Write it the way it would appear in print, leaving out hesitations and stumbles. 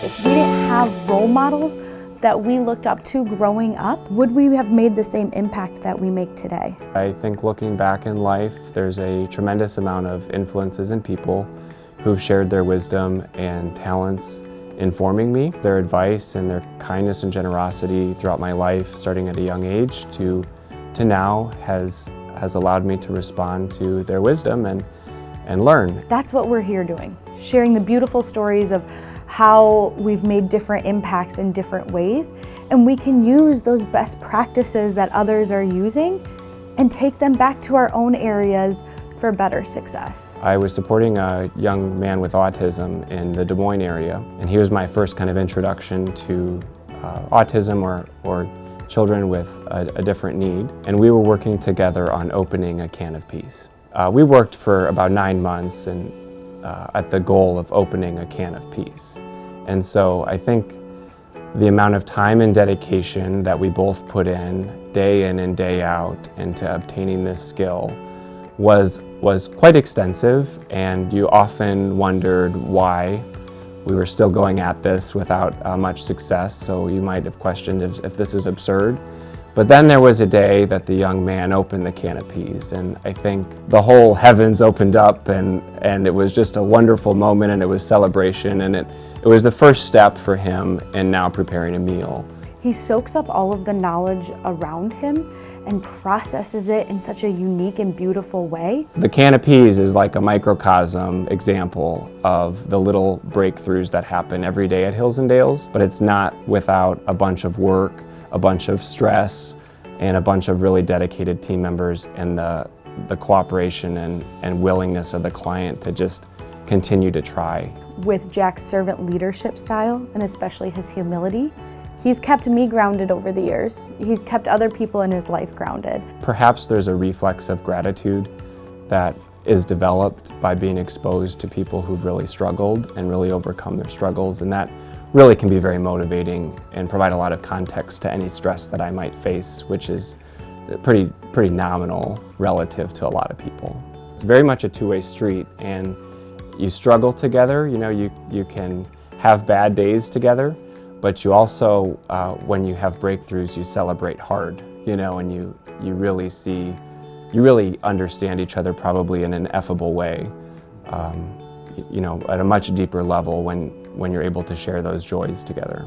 If we didn't have role models that we looked up to growing up, would we have made the same impact that we make today? I think looking back in life, there's a tremendous amount of influences in people who've shared their wisdom and talents informing me. Their advice and their kindness and generosity throughout my life, starting at a young age to now, has allowed me to respond to their wisdom and learn. That's what we're here doing, sharing the beautiful stories of how we've made different impacts in different ways, and we can use those best practices that others are using and take them back to our own areas for better success. I was supporting a young man with autism in the Des Moines area, and he was my first kind of introduction to autism or children with a different need, and we were working together on opening a can of peas. We worked for about 9 months and at the goal of opening a can of peas. And so I think the amount of time and dedication that we both put in and day out into obtaining this skill was quite extensive, and you often wondered why we were still going at this without much success. So you might have questioned if this is absurd. But then there was a day that the young man opened the can of peas, and I think the whole heavens opened up, and it was just a wonderful moment, and it was celebration, and it was the first step for him in now preparing a meal. He soaks up all of the knowledge around him and processes it in such a unique and beautiful way. The can of peas is like a microcosm example of the little breakthroughs that happen every day at Hills and Dales, but it's not without a bunch of work, a bunch of stress, and a bunch of really dedicated team members, and the cooperation and willingness of the client to just continue to try. With Jack's servant leadership style, and especially his humility, he's kept me grounded over the years. He's kept other people in his life grounded. Perhaps there's a reflex of gratitude that is developed by being exposed to people who've really struggled and really overcome their struggles, and that really can be very motivating and provide a lot of context to any stress that I might face, which is pretty nominal relative to a lot of people. It's very much a two-way street, and you struggle together. You know, you can have bad days together, but you also, when you have breakthroughs, you celebrate hard, you know, and you really understand each other probably in an effable way, you know, at a much deeper level when you're able to share those joys together.